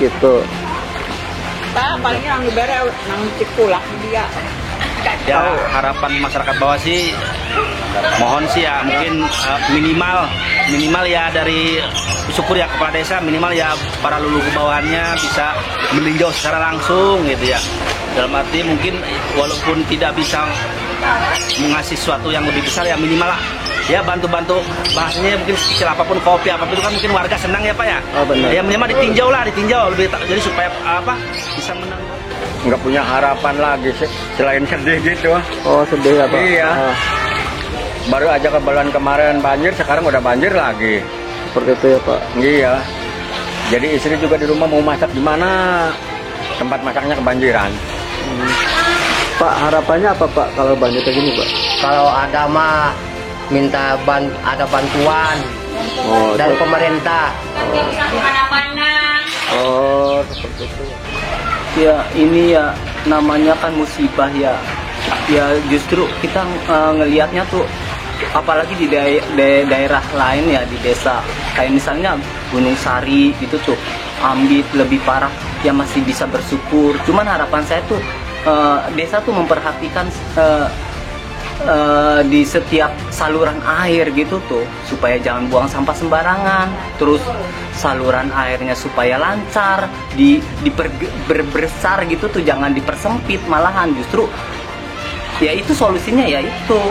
gitu. Pak, paling yang dibere nang cikulak dia. Ya harapan masyarakat bawah sih mohon sih ya mungkin minimal ya dari syukur ya kepala desa, minimal ya para leluhur bawahannya bisa meninjau secara langsung gitu ya. Dalam arti mungkin walaupun tidak bisa mengasih sesuatu yang lebih besar ya minimal lah ya bantu-bantu bahasanya mungkin kecil apapun kopi apapun itu kan mungkin warga senang ya Pak ya. Oh, benar. Ya minimal ditinjau lebih jadi supaya bisa menang. Nggak punya harapan lagi selain sedih gitu. Oh, sedih ya Pak? Iya. Baru aja bulan kemarin banjir, sekarang udah banjir lagi. Seperti itu ya Pak? Iya. Jadi istri juga di rumah mau masak gimana, tempat masaknya kebanjiran. Pak, harapannya apa Pak kalau banjir kayak gini Pak? Kalau ada mah minta ada bantuan dari pemerintah. Oh, seperti itu. Ya ini ya namanya kan musibah ya. Ya justru kita ngelihatnya tuh apalagi di daerah lain ya di desa kayak misalnya Gunung Sari itu tuh Ambit lebih parah ya masih bisa bersyukur. Cuman harapan saya tuh desa tuh memperhatikan di setiap saluran air gitu tuh supaya jangan buang sampah sembarangan, terus saluran airnya supaya lancar, diperbesar gitu tuh, jangan dipersempit malahan, justru ya itu solusinya ya itu.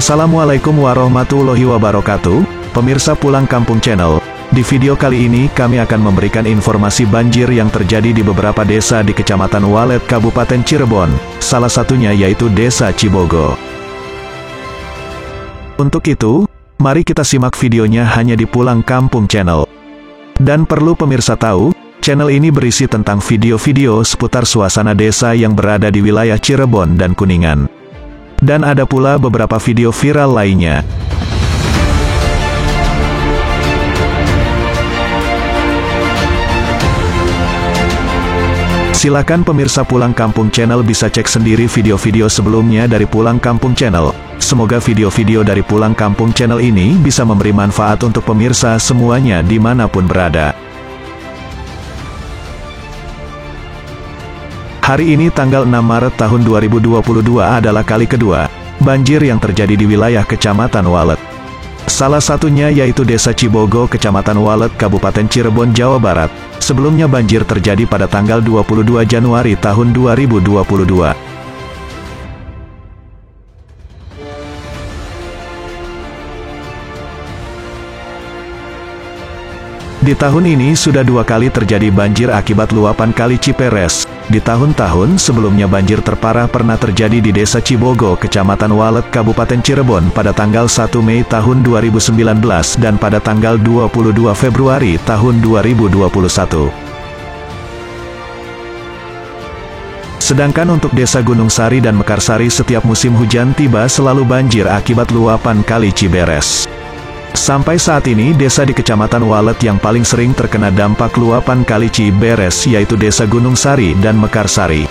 Assalamualaikum warahmatullahi wabarakatuh, pemirsa Pulang Kampung Channel. Di video kali ini kami akan memberikan informasi banjir yang terjadi di beberapa desa di Kecamatan Walet, Kabupaten Cirebon. Salah satunya yaitu Desa Cibogo. Untuk itu, mari kita simak videonya hanya di Pulang Kampung Channel. Dan perlu pemirsa tahu, channel ini berisi tentang video-video seputar suasana desa yang berada di wilayah Cirebon dan Kuningan. Dan ada pula beberapa video viral lainnya. Silakan pemirsa Pulang Kampung Channel bisa cek sendiri video-video sebelumnya dari Pulang Kampung Channel. Semoga video-video dari Pulang Kampung Channel ini bisa memberi manfaat untuk pemirsa semuanya dimanapun berada. Hari ini tanggal 6 Maret tahun 2022 adalah kali kedua banjir yang terjadi di wilayah Kecamatan Walet. Salah satunya yaitu Desa Cibogo, Kecamatan Walet, Kabupaten Cirebon, Jawa Barat. Sebelumnya banjir terjadi pada tanggal 22 Januari tahun 2022. Di tahun ini sudah 2 kali terjadi banjir akibat luapan Kali Ciperes. Di tahun-tahun sebelumnya banjir terparah pernah terjadi di Desa Cibogo, Kecamatan Walet, Kabupaten Cirebon pada tanggal 1 Mei tahun 2019 dan pada tanggal 22 Februari tahun 2021. Sedangkan untuk Desa Gunung Sari dan Mekarsari setiap musim hujan tiba selalu banjir akibat luapan Kali Ciberes. Sampai saat ini desa di Kecamatan Walet yang paling sering terkena dampak luapan Kali Ciberes yaitu Desa Gunung Sari dan Mekarsari.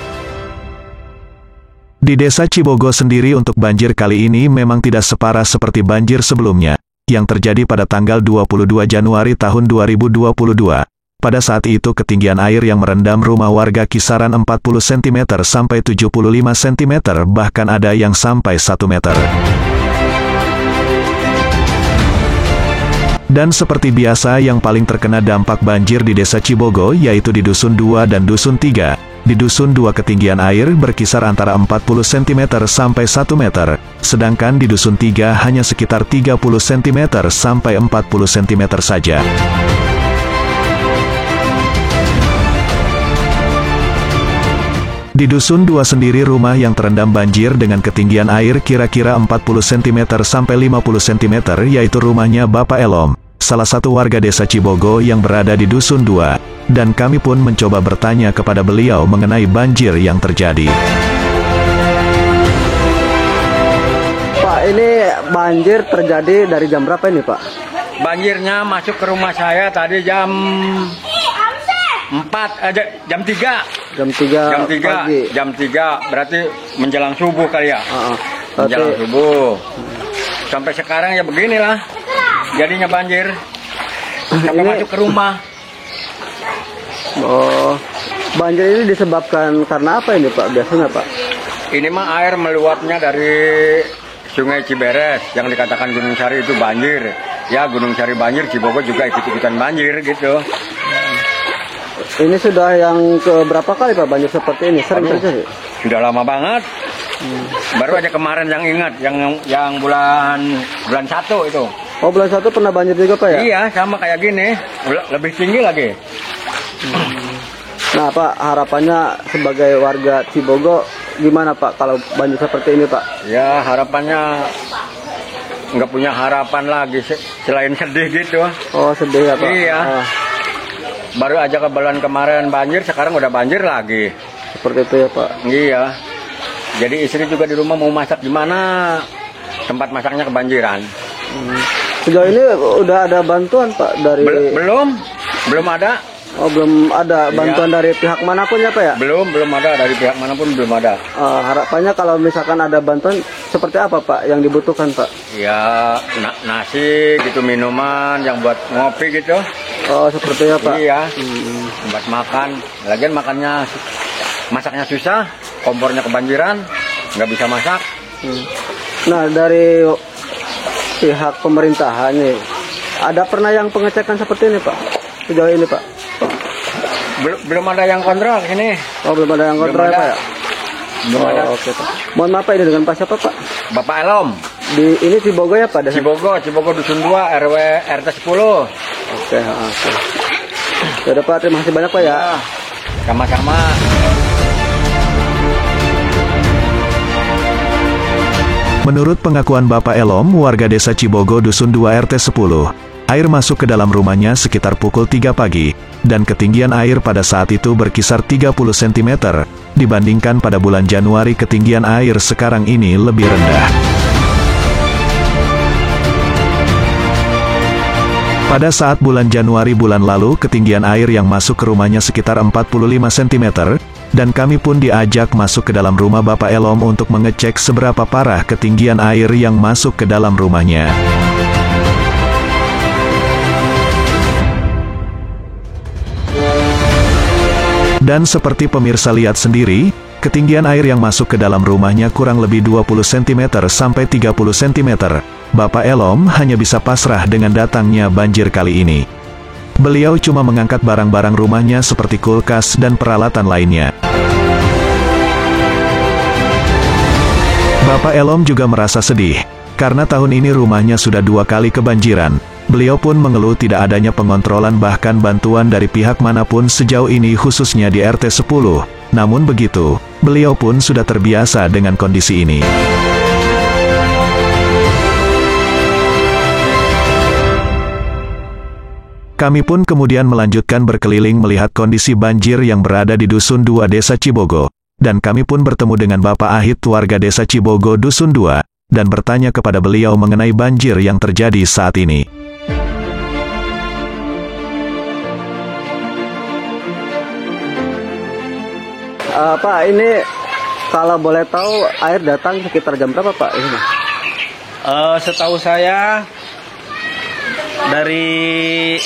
Di Desa Cibogo sendiri untuk banjir kali ini memang tidak separah seperti banjir sebelumnya, yang terjadi pada tanggal 22 Januari tahun 2022. Pada saat itu ketinggian air yang merendam rumah warga kisaran 40 cm sampai 75 cm bahkan ada yang sampai 1 meter. Dan seperti biasa yang paling terkena dampak banjir di Desa Cibogo yaitu di Dusun 2 dan Dusun 3. Di Dusun 2 ketinggian air berkisar antara 40 cm sampai 1 meter, sedangkan di Dusun 3 hanya sekitar 30 cm sampai 40 cm saja. Di Dusun 2 sendiri rumah yang terendam banjir dengan ketinggian air kira-kira 40 cm sampai 50 cm yaitu rumahnya Bapak Elom. salah satu warga desa Cibogo yang berada di Dusun 2, dan kami pun mencoba bertanya kepada beliau mengenai banjir yang terjadi. Pak, ini banjir terjadi dari jam berapa ini, Pak? Banjirnya masuk ke rumah saya tadi jam 4 aja, jam 3. Jam 3 pagi. Jam 3 berarti menjelang subuh kali ya. Menjelang Berarti subuh. Sampai sekarang ya beginilah. Jadinya banjir. Sampai masuk ke rumah. oh, banjir ini disebabkan karena apa ini, Pak? Biasanya, Pak? Ini mah air meluapnya dari Sungai Ciberes yang dikatakan Gunung Sari itu banjir. Ya Gunung Sari banjir, Cibogo juga ikut-ikutan banjir gitu. Ini sudah yang ke berapa kali, Pak, banjir seperti ini? Sering terjadi? Sudah lama banget. Baru aja kemarin yang ingat yang bulan 1 itu. Oh, bulan 1 pernah banjir juga, Pak, ya? Iya, sama kayak gini. Lebih tinggi lagi. Nah, Pak, harapannya sebagai warga Cibogo gimana, Pak, kalau banjir seperti ini, Pak? Ya harapannya nggak punya harapan lagi selain sedih gitu. Oh, sedih ya, Pak? Iya. Baru aja ke bulan kemarin banjir, sekarang udah banjir lagi. Seperti itu ya, Pak? Iya. Jadi istri juga di rumah mau masak di mana, tempat masaknya kebanjiran. Sejauh ini udah ada bantuan, Pak, dari... Belum ada. Oh, belum ada bantuan dari pihak manapun ya, Pak, ya? Belum ada dari pihak manapun, belum ada. Harapannya kalau misalkan ada bantuan seperti apa, Pak, yang dibutuhkan, Pak? Ya nasi gitu, minuman yang buat ngopi gitu. Oh, seperti ya, Pak? Iya. Buat makan. Lagian masaknya susah, kompornya kebanjiran, nggak bisa masak. Nah, dari pihak pemerintahan nih, ada pernah yang pengecekan seperti ini, Pak? Sejauh ini, Pak? Belum ada yang kontrol sini. Oh, belum ada yang kontrol ya, Pak, ya? Belum ada. Oke, Pak. Mohon maaf, Pak, ini dengan Pak siapa, Pak? Bapak Elom. Di ini Cibogo ya, Pak? Cibogo Dusun 2 RW RT 10. Oke. Sudah, Pak, terima kasih banyak, Pak, ya. Sama-sama. Menurut pengakuan Bapak Elom, warga desa Cibogo Dusun 2 RT 10, air masuk ke dalam rumahnya sekitar pukul 3 pagi, dan ketinggian air pada saat itu berkisar 30 cm, dibandingkan pada bulan Januari ketinggian air sekarang ini lebih rendah. Pada saat bulan Januari bulan lalu, ketinggian air yang masuk ke rumahnya sekitar 45 cm, dan kami pun diajak masuk ke dalam rumah Bapak Elom untuk mengecek seberapa parah ketinggian air yang masuk ke dalam rumahnya. Dan seperti pemirsa lihat sendiri, ketinggian air yang masuk ke dalam rumahnya kurang lebih 20 cm sampai 30 cm. Bapak Elom hanya bisa pasrah dengan datangnya banjir kali ini. Beliau cuma mengangkat barang-barang rumahnya seperti kulkas dan peralatan lainnya. Bapak Elom juga merasa sedih, karena tahun ini rumahnya sudah 2 kali kebanjiran. Beliau pun mengeluh tidak adanya pengontrolan bahkan bantuan dari pihak manapun sejauh ini khususnya di RT 10. Namun begitu, beliau pun sudah terbiasa dengan kondisi ini. Kami pun kemudian melanjutkan berkeliling melihat kondisi banjir yang berada di Dusun 2 Desa Cibogo. Dan kami pun bertemu dengan Bapak Ahit warga Desa Cibogo Dusun 2, dan bertanya kepada beliau mengenai banjir yang terjadi saat ini. Pak, ini kalau boleh tahu air datang sekitar jam berapa, Pak? Ini? Setahu saya dari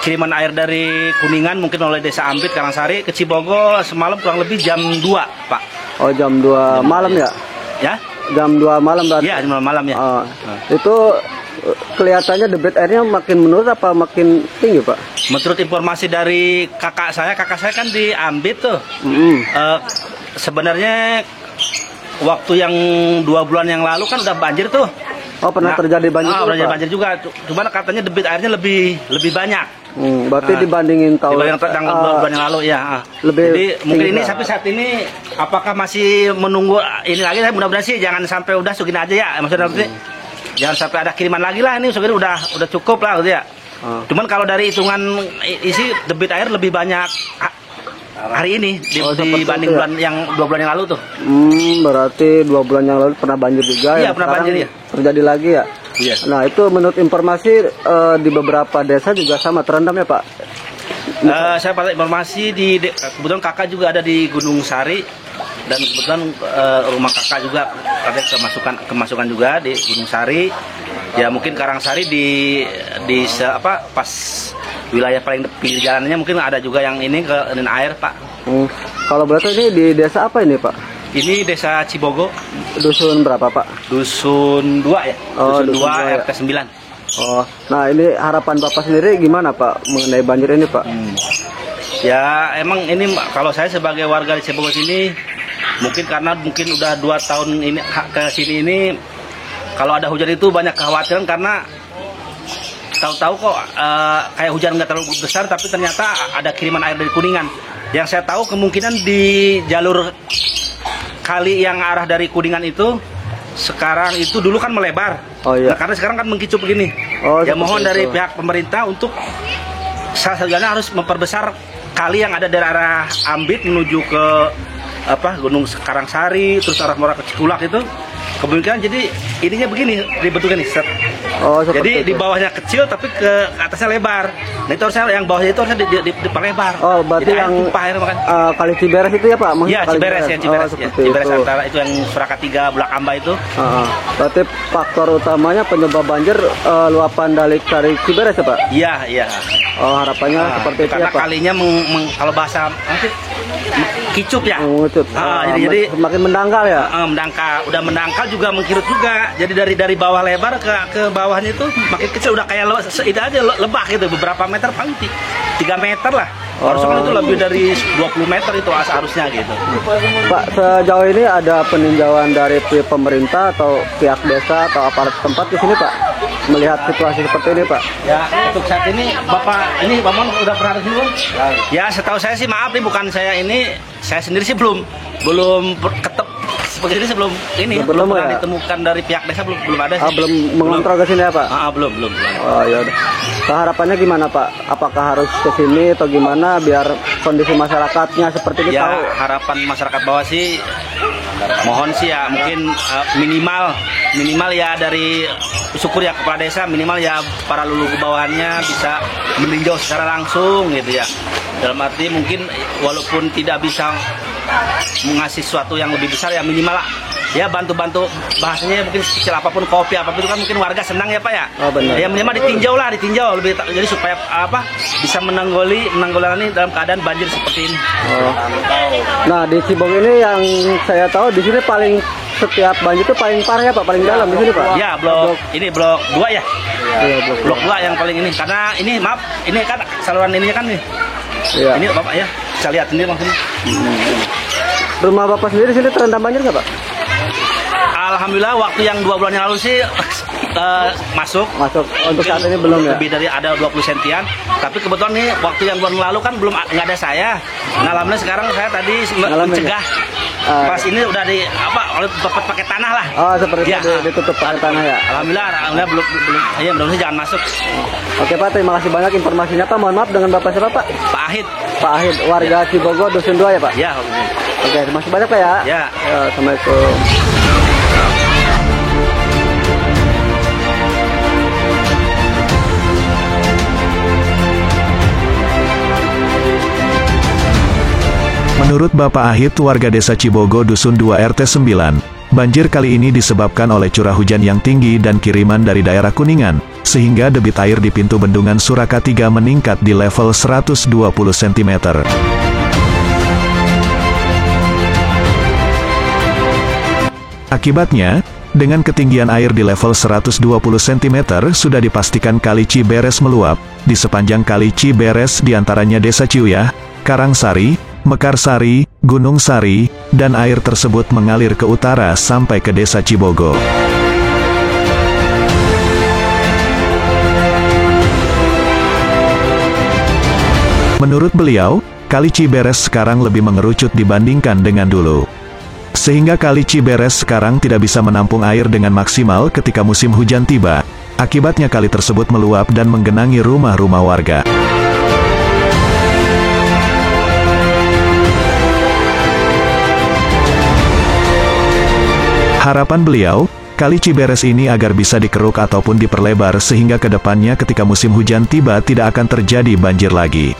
kiriman air dari Kuningan mungkin oleh Desa Ambit Karangsari ke Cibogo semalam kurang lebih jam 2, Pak. Oh, jam 2 malam ya? Ya? Jam 2 malam berarti? Iya, jam 2 malam ya. Itu kelihatannya debit airnya makin menurun apa makin tinggi, Pak? Menurut informasi dari kakak saya kan di Ambit tuh. Sebenarnya waktu yang 2 bulan yang lalu kan udah banjir tuh. Oh, pernah terjadi banjir juga, terjadi Pak? banjir juga. Cuma katanya debit airnya lebih banyak. Berarti dibandingin tahun bulan yang lalu ya. Jadi mungkin ini sampai saat ini apakah masih menunggu ini lagi? Saya mudah-mudahan sih jangan sampai udah segini aja ya. Maksudnya jangan sampai ada kiriman lagi lah, ini segini udah cukup lah gitu ya. Cuman kalau dari hitungan isi debit air lebih banyak hari ini dibanding itu ya? bulan yang 2 bulan yang lalu tuh. Berarti 2 bulan yang lalu pernah banjir juga Iya, ya? pernah Sekarang banjir, ya. terjadi lagi ya? Iya. Nah itu menurut informasi di beberapa desa juga sama terendam ya Pak? Saya dapat informasi kebetulan kakak juga ada di Gunung Sari dan kebetulan rumah kakak juga ada kemasukan juga di Gunung Sari. Ya mungkin Karangsari pas wilayah paling pinggir jalannya mungkin ada juga yang ini ke air Pak. Kalau boleh tahu ini di desa apa ini Pak? Ini desa Cibogo. Dusun berapa Pak? Dusun 2 ya. Oh, Dusun 2 2 ya. RT 9. Oh, nah ini harapan Bapak sendiri gimana Pak mengenai banjir ini Pak? Ya emang ini kalau saya sebagai warga di Cibogo sini mungkin udah 2 tahun ini ke sini ini kalau ada hujan itu banyak kekhawatiran karena tahu-tahu kok kayak hujan nggak terlalu besar tapi ternyata ada kiriman air dari Kuningan. Yang saya tahu kemungkinan di jalur kali yang arah dari Kuningan itu sekarang itu dulu kan melebar. Oh, iya. Nah, karena sekarang kan mengkicup begini. Oh, ya mohon seperti dari itu. pihak pemerintah untuk sejauhnya harus memperbesar kali yang ada dari arah Ambit menuju ke Gunung Karangsari terus arah Muara ke Cikulak itu kemungkinan jadi ininya begini dibentuknya nih set. Oh, seperti Jadi itu. di bawahnya kecil tapi ke atasnya lebar. Nah itu harusnya yang bawahnya itu harusnya diperlebar. Oh, berarti jadi yang air tumpah air makan. Kali Ciberes itu ya Pak? Maksudnya Iya Kali Ciberes ya Ciberes, Oh, ya. seperti Ciberes itu. antara itu yang Surakat 3 Bulak Amba itu. Berarti faktor utamanya penyebab banjir luapan dari Ciberes ya Pak? Iya. Oh, harapannya seperti itu karena ya Pak? kalinya kalau bahasa kicup ya. Mengucut. Jadi semakin mendangkal ya? udah mendangkal juga mengkirut juga. Jadi dari bawah lebar ke bawahnya itu makin kecil udah kayak itu aja lebah gitu beberapa meter paling 3 meter lah. Harusnya kan itu lebih dari 20 meter itu harusnya gitu. Pak, sejauh ini ada peninjauan dari pihak pemerintah atau pihak desa atau aparat tempat di sini Pak melihat situasi seperti ini Pak? Ya untuk saat ini Bapak udah pernah ke sini belum? Ya setahu saya sih maaf nih bukan saya sendiri sih belum seperti ini sebelum ini Belum pernah ya? ditemukan dari pihak desa belum ada sih. Belum mengontrol ke sini ya Pak? Belum. Oh ya udah. Harapannya gimana Pak? Apakah harus ke sini atau gimana biar kondisi masyarakatnya seperti ini Ya tahu? harapan masyarakat bawah sih mohon sih ya mungkin minimal ya dari syukur ya kepala desa minimal ya para luluh ke bawahnya bisa meninjau secara langsung gitu ya. Dalam arti mungkin walaupun tidak bisa mengasih sesuatu yang lebih besar ya minimal lah ya bantu-bantu bahasanya mungkin sekecil apapun kopi apapun itu kan mungkin warga senang ya Pak ya. Oh, benar. Ya minimal ditinjau lebih jadi supaya bisa menanggulangi dalam keadaan banjir seperti ini. Oh. Nah di Cibong ini yang saya tahu di sini paling setiap banjir itu paling parah ya Pak, paling dalam di sini Pak. Ya blok 2 ya. Iya, Blok 2 yang paling ini karena ini maaf ini kan saluran ininya kan nih. Iya. Ini Bapak ya bisa lihat sendiri maksudnya. Rumah Bapak sendiri sini terendam banjir nggak Pak? Alhamdulillah waktu yang 2 bulan yang lalu sih masuk. Untuk saat ini belum ya? Lebih dari ada 20 sentian. Tapi kebetulan nih waktu yang bulan lalu kan belum nggak ada saya. Alhamdulillah sekarang saya tadi mencegah. Pas ini udah oleh pakai tanah lah. Oh seperti Ya. itu ditutup pakai tanah ya? Alhamdulillah belum ya mudah-mudahan jangan masuk. Oke Pak, terima kasih banyak informasinya Pak. Mohon maaf dengan Bapak siapa Pak? Pak Ahid. Pak Ahid, warga Cibogo, Dusun 2 ya Pak? Ya. Oke, terima kasih banyak Pak ya. Ya. Assalamualaikum. Menurut Bapak Ahid warga desa Cibogo Dusun 2 RT 9, banjir kali ini disebabkan oleh curah hujan yang tinggi dan kiriman dari daerah Kuningan, sehingga debit air di pintu bendungan Surakat 3 meningkat di level 120 cm. Akibatnya, dengan ketinggian air di level 120 cm sudah dipastikan Kali Ciberes meluap, di sepanjang Kali Ciberes diantaranya Desa Ciuyah, Karangsari, Mekarsari, Gunung Sari, dan air tersebut mengalir ke utara sampai ke Desa Cibogo. Menurut beliau, Kali Ciberes sekarang lebih mengerucut dibandingkan dengan dulu. Sehingga Kali Ciberes sekarang tidak bisa menampung air dengan maksimal ketika musim hujan tiba. Akibatnya kali tersebut meluap dan menggenangi rumah-rumah warga. Harapan beliau, Kali Ciberes ini agar bisa dikeruk ataupun diperlebar sehingga ke depannya ketika musim hujan tiba tidak akan terjadi banjir lagi.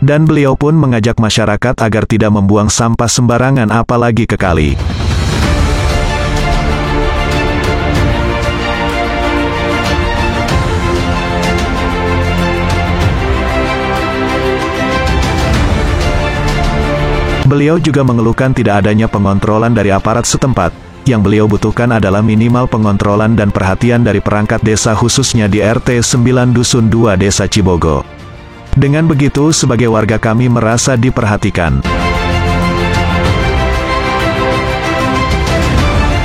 Dan beliau pun mengajak masyarakat agar tidak membuang sampah sembarangan apalagi ke kali. Beliau juga mengeluhkan tidak adanya pengontrolan dari aparat setempat. Yang beliau butuhkan adalah minimal pengontrolan dan perhatian dari perangkat desa khususnya di RT 9 Dusun 2 Desa Cibogo. Dengan begitu sebagai warga kami merasa diperhatikan.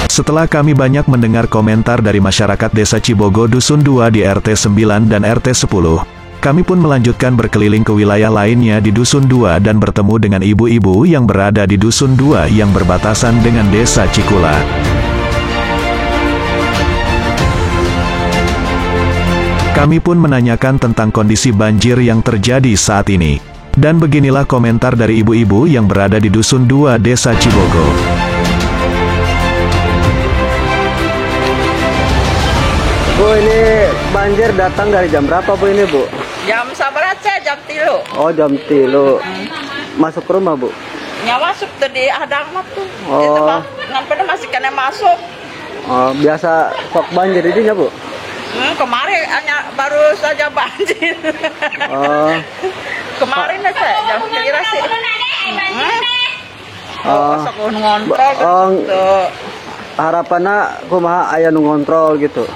Setelah kami banyak mendengar komentar dari masyarakat Desa Cibogo Dusun 2 di RT 9 dan RT 10, kami pun melanjutkan berkeliling ke wilayah lainnya di Dusun 2 dan bertemu dengan ibu-ibu yang berada di Dusun 2 yang berbatasan dengan Desa Cikula. Kami pun menanyakan tentang kondisi banjir yang terjadi saat ini. Dan beginilah komentar dari ibu-ibu yang berada di Dusun 2 Desa Cibogo. Bu, ini banjir datang dari jam berapa Bu ini Bu? Jam 11 jam 3. Oh jam 3. Masuk ke rumah Bu? Ya masuk tadi hadang mah tuh. Oh. Itu Bang, ngan masih kena masuk. Oh, biasa sok banjir ini ya Bu? Kemarin hanya baru saja banjir. Oh. Kemarin saya jam 3 sih. Masuk ngontrol gitu. Harapannya kumaha aya nu ngontrol gitu.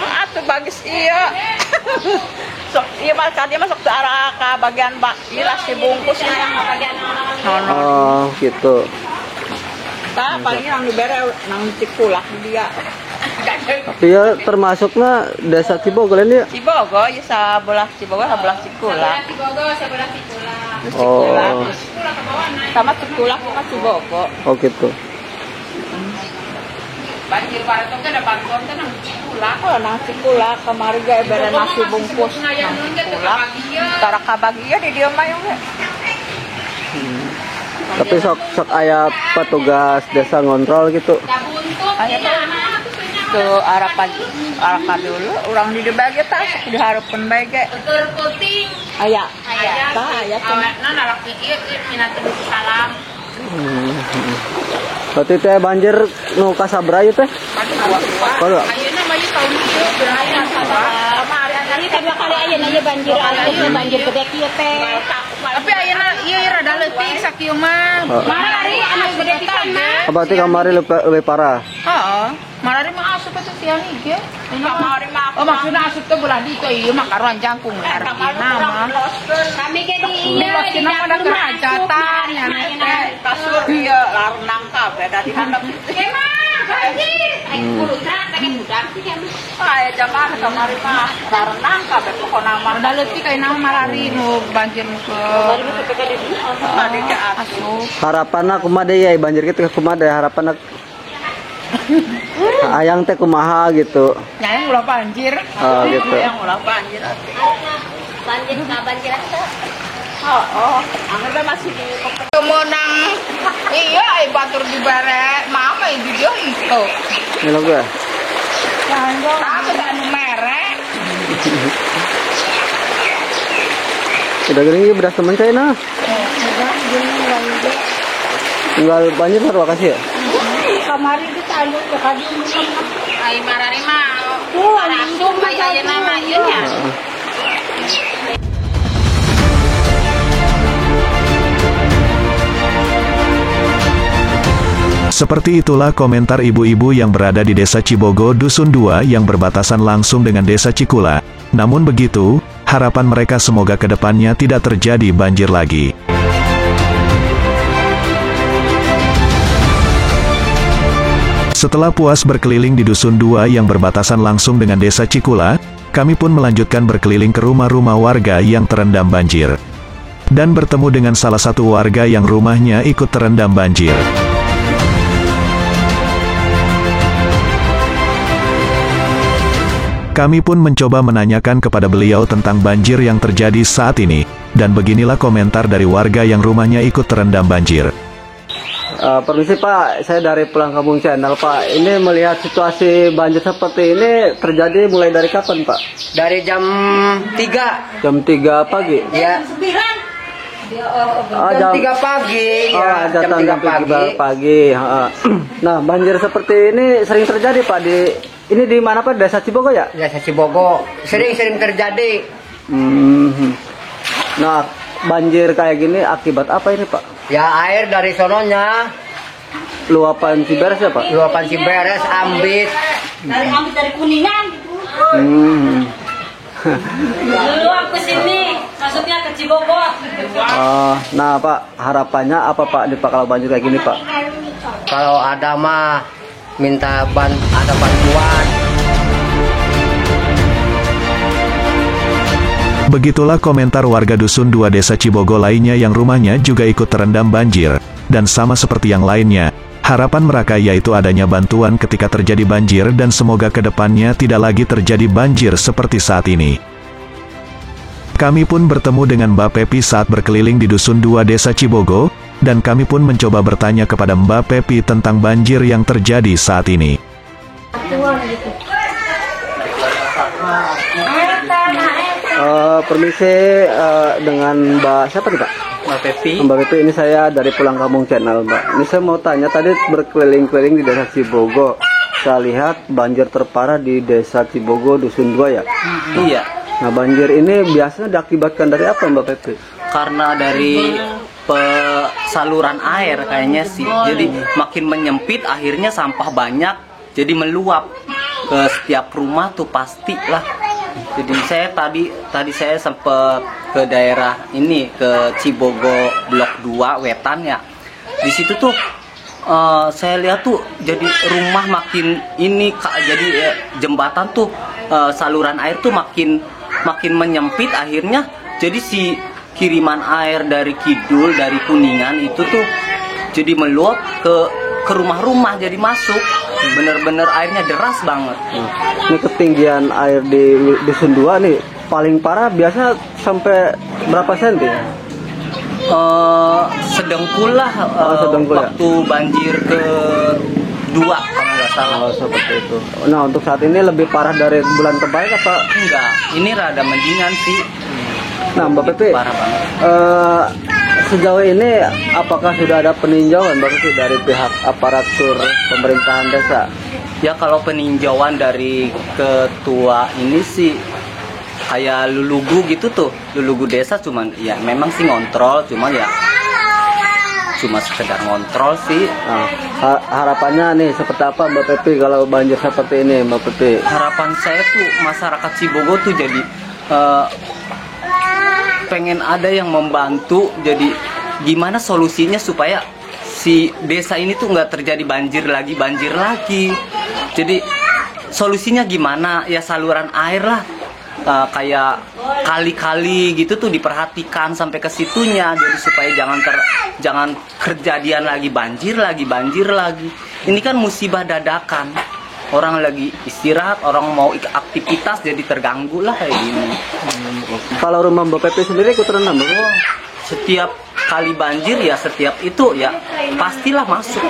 Atuh bagus iya. Sok iya dia masuk ke arah ke bagian ilas si bungkusnya yang bagian Oh, gitu. Tah paling yang dibere nang Cikulak dia. Tapi ya termasuknya Desa Cibogo lain ya? Cibogo ya sebelah Cibogo sebelah Cikulak. Oh. Sama Cikulak sama Cibogo. Oh gitu. Banjir barat itu ada bantuan kan nang Cikulak. Oh nang Cikulak kemarin ge bere nasi bungkus nang Cikulak. Tara kabagia di dieu mah yang Tapi sok aya petugas desa ngontrol gitu. tuh arah dulu orang di bagi tas diharapkan bagi ayah tah ayah salam. Berarti teh banjir nu ka sabaraha ieu teh? Kalau Ayeuna mah ieu tahun ieu beraya kemarin kedua kali ayeuna ieu banjir banjir gede kieu teh. Tapi ayeuna ieu rada leutik sakieu mah. Marari anu gede pisan mah. berarti kamari lebih parah. Heeh. Marari mah asup atuh tiang ieu. Kamari mah. Oh maksudna asup teh belah di teh ieu mah karuan jangkung artina mah. Kami ge di ieu di pada kerajaan nya teh kasur ieu larunang kabeh da di handap. Aya jamaah kamari mah larunang kabeh pokona mah da leutik ayeuna marari nu banjir nu ke. Tadi ke asup. Harapanna kumaha deui ya banjir kitu kumaha deui harapanna? Ayang teh kumaha gitu. Nyayang ulah banjir. Oh gitu. Yang ulah banjir. Banjir ka banjir atuh. Oh, anu masih di kemenang. Iya, ai batur di bare, mama di dia itu. Melo gua. Jangan apa anu merek. Udah gering beras temen saya nah. Tinggal banjir baru kasih ya? Kamari itu anu ke kadi. Ai marari mah. Langsung aya nama ieu nya. Seperti itulah komentar ibu-ibu yang berada di Desa Cibogo Dusun 2 yang berbatasan langsung dengan Desa Cikula. Namun begitu, harapan mereka semoga ke depannya tidak terjadi banjir lagi. Setelah puas berkeliling di Dusun 2 yang berbatasan langsung dengan Desa Cikula, kami pun melanjutkan berkeliling ke rumah-rumah warga yang terendam banjir. Dan bertemu dengan salah satu warga yang rumahnya ikut terendam banjir. Kami pun mencoba menanyakan kepada beliau tentang banjir yang terjadi saat ini, dan beginilah komentar dari warga yang rumahnya ikut terendam banjir. Permisi Pak, saya dari Pulang Kampung Channel Pak. Ini melihat situasi banjir seperti ini terjadi mulai dari kapan Pak? Dari jam 3. Jam 3 pagi? Ya. Jam 3 pagi. Ya, jam 3 pagi. Nah, banjir seperti ini sering terjadi Pak ini di mana Pak? Desa Cibogo ya? Desa Cibogo. Sering terjadi. Nah, banjir kayak gini akibat apa ini Pak? Ya air dari sononya. Luapan Ciberes ya Pak? Luapan Ciberes, Ambit. Dari Kuningan. Luap ke sini, masuknya ke Cibogo. Nah Pak, harapannya apa Pak kalau banjir kayak gini Pak? Kalau ada mah minta ada bantuan. Begitulah komentar warga Dusun 2 Desa Cibogo lainnya yang rumahnya juga ikut terendam banjir. Dan sama seperti yang lainnya, harapan mereka yaitu adanya bantuan ketika terjadi banjir dan semoga kedepannya tidak lagi terjadi banjir seperti saat ini. Kami pun bertemu dengan Mbak Pepi saat berkeliling di Dusun 2 Desa Cibogo, dan kami pun mencoba bertanya kepada Mbak Pepi tentang banjir yang terjadi saat ini. Permisi dengan Mbak siapa nih Pak? Mbak Pepi. Mbak Pepi, ini saya dari Pulang Kampung Channel Mbak. Ini saya mau tanya, tadi berkeliling-keliling di Desa Cibogo. Saya lihat banjir terparah di Desa Cibogo Dusun 2 ya? Iya. Nah, banjir ini biasanya diakibatkan dari apa Mbak Pepi? Karena dari saluran air kayaknya sih. Jadi makin menyempit, akhirnya sampah banyak, jadi meluap ke setiap rumah tuh pastilah. Jadi saya tadi saya sempat ke daerah ini, ke Cibogo Blok 2 Wetan ya. Di situ tuh saya lihat tuh jadi rumah makin ini jadi jembatan tuh saluran air tuh makin menyempit, akhirnya jadi si kiriman air dari kidul dari Kuningan itu tuh jadi meluap ke rumah-rumah, jadi masuk. Bener-bener airnya deras banget. Ini ketinggian air di Dusun 2 nih paling parah biasa sampai berapa senti? Sedengkul lah waktu banjir ke-2 kalau nggak salah. Seperti itu. Nah, untuk saat ini lebih parah dari bulan kemarin apa? Enggak, ini rada mendingan sih. Nah, Mbak Pepi, parah banget. Sejauh ini apakah sudah ada peninjauan Mbak Pepi dari pihak aparatur pemerintahan desa? Ya kalau peninjauan dari ketua ini sih kayak lulugu gitu tuh, lulugu desa, cuman ya memang sih ngontrol, cuma sekedar ngontrol sih. Nah, harapannya nih seperti apa Mbak Pepi kalau banjir seperti ini Mbak Pepi? Harapan saya tuh masyarakat Cibogo tuh jadi pengen ada yang membantu, jadi gimana solusinya supaya si desa ini tuh nggak terjadi banjir lagi. Jadi solusinya gimana ya, saluran air lah, kayak kali-kali gitu tuh diperhatikan sampai ke situnya, jadi supaya jangan kejadian lagi banjir lagi. Ini kan musibah dadakan, orang lagi istirahat, orang mau aktivitas jadi terganggu lah kayak gini. Kalau rumah Mbak Pepi sendiri ikut terendam Mbak? Setiap kali banjir ya, setiap itu ya pastilah masuk.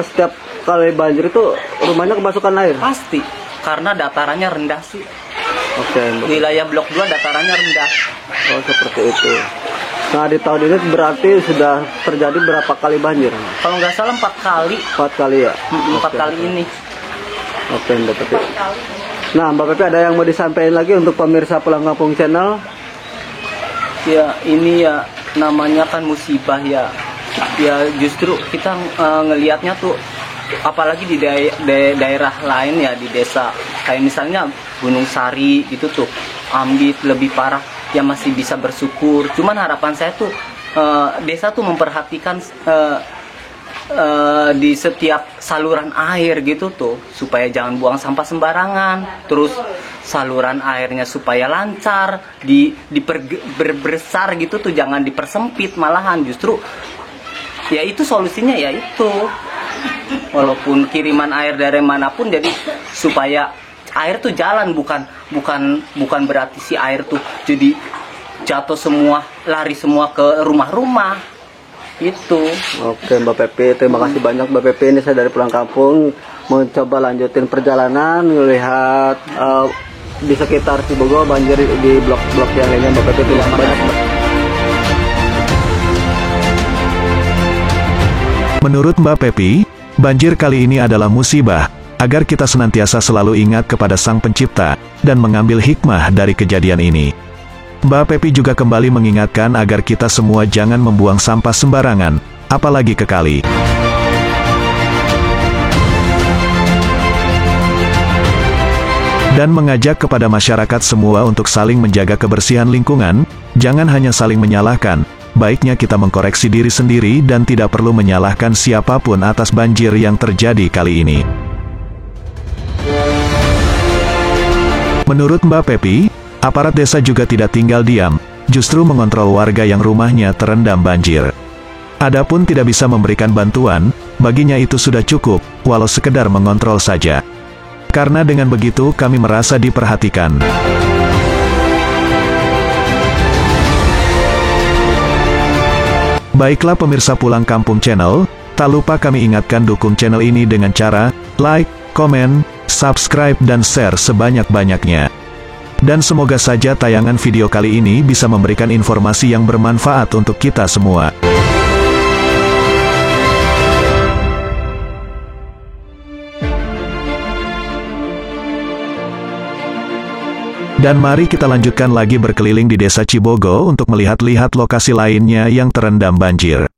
Setiap kali banjir itu rumahnya kemasukan air? Pasti, karena datarannya rendah sih. Oke, Mbak. Wilayah Blok 2 datarannya rendah. Oh, seperti itu. Nah, di tahun ini berarti sudah terjadi berapa kali banjir? Kalau nggak salah 4 kali. 4 kali ya? 4 kali ini. Oke, Mbak Pepi. Nah, Mbak Pepi ada yang mau disampaikan lagi untuk pemirsa Pulang Kampung Channel? Ya, ini ya namanya kan musibah ya. Ya justru kita ngelihatnya tuh, apalagi di daerah lain ya, di desa kayak misalnya Gunung Sari gitu tuh, Ambit lebih parah, ya masih bisa bersyukur. Cuman harapan saya tuh desa tuh memperhatikan di setiap saluran air gitu tuh, supaya jangan buang sampah sembarangan, terus saluran airnya supaya lancar, diperbesar gitu tuh, jangan dipersempit malahan. Justru ya itu solusinya, ya itu walaupun kiriman air dari manapun, jadi supaya air tuh jalan, bukan berarti si air tuh jadi jatuh semua, lari semua ke rumah-rumah itu. Oke Mbak Pepi, terima kasih banyak Mbak Pepi. Ini saya dari pulang kampung mau coba lanjutin perjalanan melihat di sekitar Cibogo banjir di blok-blok yang lainnya. Mbak Pepi, terima kasih banyak Mbak. Menurut Mbak Pepi, banjir kali ini adalah musibah, agar kita senantiasa selalu ingat kepada Sang Pencipta dan mengambil hikmah dari kejadian ini. Mbak Pepi juga kembali mengingatkan agar kita semua jangan membuang sampah sembarangan, apalagi ke kali. Dan mengajak kepada masyarakat semua untuk saling menjaga kebersihan lingkungan, jangan hanya saling menyalahkan, baiknya kita mengkoreksi diri sendiri dan tidak perlu menyalahkan siapapun atas banjir yang terjadi kali ini. Menurut Mbak Pepi, aparat desa juga tidak tinggal diam, justru mengontrol warga yang rumahnya terendam banjir. Adapun tidak bisa memberikan bantuan, baginya itu sudah cukup, walau sekedar mengontrol saja. Karena dengan begitu kami merasa diperhatikan. Baiklah pemirsa Pulang Kampung Channel, tak lupa kami ingatkan dukung channel ini dengan cara like, komen, subscribe dan share sebanyak-banyaknya. Dan semoga saja tayangan video kali ini bisa memberikan informasi yang bermanfaat untuk kita semua. Dan mari kita lanjutkan lagi berkeliling di Desa Cibogo untuk melihat-lihat lokasi lainnya yang terendam banjir.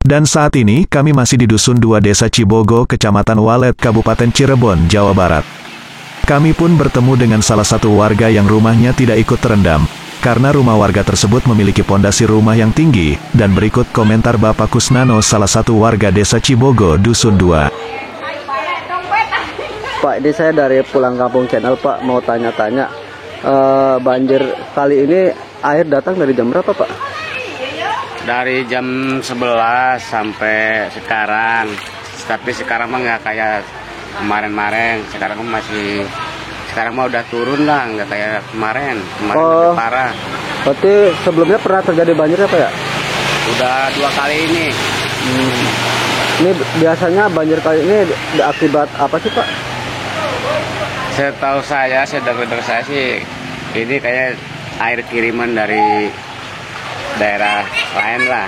Dan saat ini kami masih di Dusun 2 Desa Cibogo, Kecamatan Walet, Kabupaten Cirebon, Jawa Barat. Kami pun bertemu dengan salah satu warga yang rumahnya tidak ikut terendam, karena rumah warga tersebut memiliki pondasi rumah yang tinggi, dan berikut komentar Bapak Kusnano, salah satu warga Desa Cibogo, Dusun 2. Pak, ini saya dari Pulang Kampung Channel Pak, mau tanya-tanya. Banjir kali ini air datang dari jam berapa Pak? Dari jam 11 sampai sekarang. Tapi sekarang mah nggak kayak kemarin-kemarin. Sekarang mah udah turun lah, nggak kayak kemarin. Kemarin lebih parah. Berarti sebelumnya pernah terjadi banjir ya Pak ya? Udah 2 kali ini. Ini biasanya banjir kali ini akibat apa sih Pak? Setahu saya, dengar saya sih, ini kayak air kiriman dari daerah lain lah.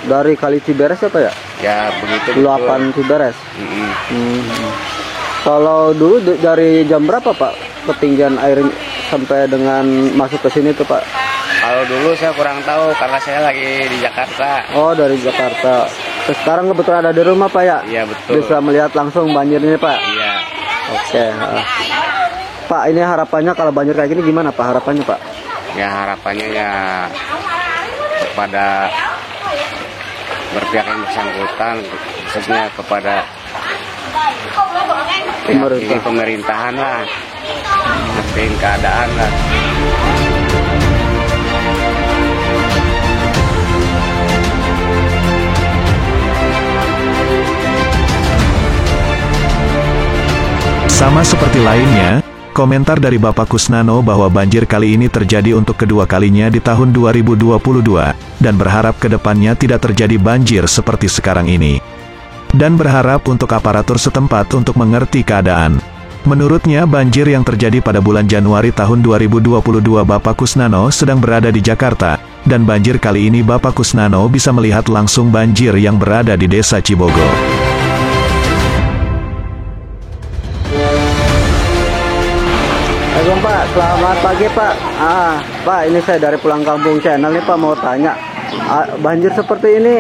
Dari Kali Ciberes ya Pak ya? Ya begitu. Luapan Ciberes. Kalau dulu dari jam berapa Pak ketinggian air sampai dengan masuk ke sini tuh Pak? Kalau dulu saya kurang tahu karena saya lagi di Jakarta. Oh, dari Jakarta. Terus sekarang kebetulan ada di rumah Pak ya? Iya betul. Bisa melihat langsung banjirnya Pak? Iya. Oke. Pak, ini harapannya kalau banjir kayak gini gimana Pak harapannya Pak? Ya harapannya ya kepada berpihak yang bersangkutan, khususnya kepada pemerintahan lah, ngertiin keadaan lah. Sama seperti lainnya, komentar dari Bapak Kusnano bahwa banjir kali ini terjadi untuk kedua kalinya di tahun 2022, dan berharap ke depannya tidak terjadi banjir seperti sekarang ini. Dan berharap untuk aparatur setempat untuk mengerti keadaan. Menurutnya banjir yang terjadi pada bulan Januari tahun 2022 Bapak Kusnano sedang berada di Jakarta, dan banjir kali ini Bapak Kusnano bisa melihat langsung banjir yang berada di Desa Cibogo. Assalamualaikum Pak, selamat pagi Pak. Pak, ini saya dari Pulang Kampung Channel nih Pak, mau tanya, banjir seperti ini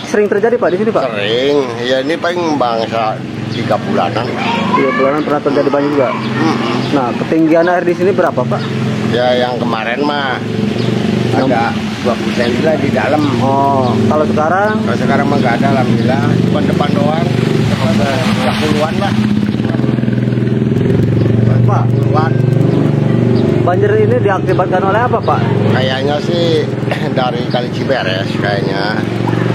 sering terjadi Pak di sini Pak? Sering, ya ini paling bangsa 3 bulanan. 3 bulanan pernah terjadi banjir juga. Nah, ketinggian air di sini berapa Pak? Ya yang kemarin mah ada 20 cm lah di dalam. Oh, kalau sekarang? Kalau sekarang mah nggak ada, alhamdulillah. Cuma depan doang, 30-an lah. Pak, puluhan. Banjir ini diakibatkan oleh apa Pak? Kayaknya sih dari Kali Ciberes kayaknya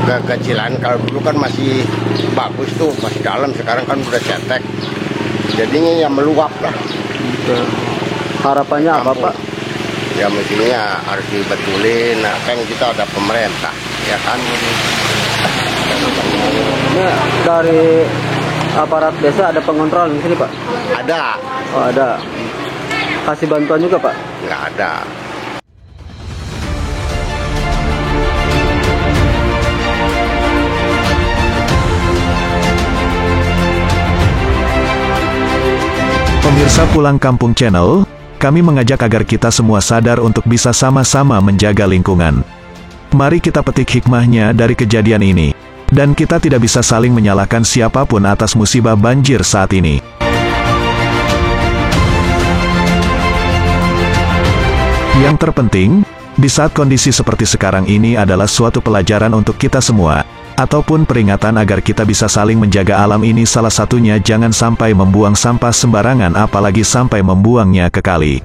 kekecilan. Kalau dulu kan masih bagus tuh, masih dalam. Sekarang kan udah cetek. Jadinya ya meluap lah. Ya. Harapannya apa Pak? Ya mestinya harus dibetulin. Nah, kan kita ada pemerintah, ya kan. Nah, dari aparat desa ada pengontrol di sini Pak? Ada, Oh ada. Kasih bantuan juga Pak? nggak ada. Pemirsa Pulang Kampung Channel, kami mengajak agar kita semua sadar untuk bisa sama-sama menjaga lingkungan. Mari kita petik hikmahnya dari kejadian ini. Dan kita tidak bisa saling menyalahkan siapapun atas musibah banjir saat ini. Yang terpenting, di saat kondisi seperti sekarang ini adalah suatu pelajaran untuk kita semua, ataupun peringatan agar kita bisa saling menjaga alam ini. Salah satunya jangan sampai membuang sampah sembarangan, apalagi sampai membuangnya ke kali.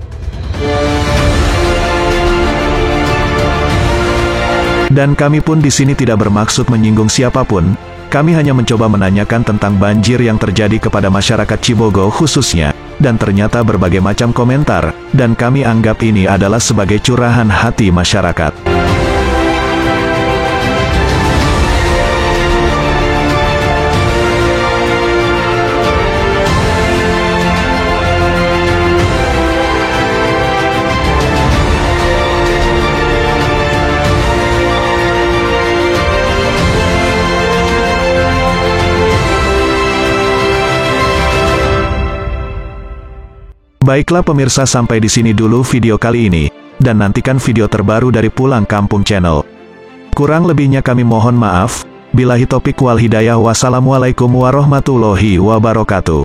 Dan kami pun di sini tidak bermaksud menyinggung siapapun. Kami hanya mencoba menanyakan tentang banjir yang terjadi kepada masyarakat Cibogo khususnya, dan ternyata berbagai macam komentar, dan kami anggap ini adalah sebagai curahan hati masyarakat. Baiklah pemirsa, sampai di sini dulu video kali ini, dan nantikan video terbaru dari Pulang Kampung Channel. Kurang lebihnya kami mohon maaf. Billahi taufiq wal hidayah. Wassalamualaikum warahmatullahi wabarakatuh.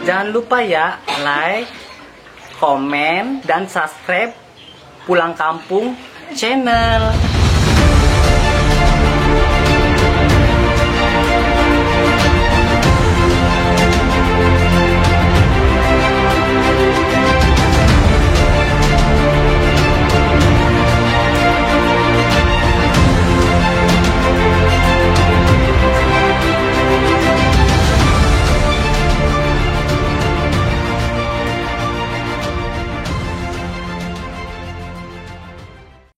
Jangan lupa ya, like, komen, dan subscribe Pulang Kampung Channel.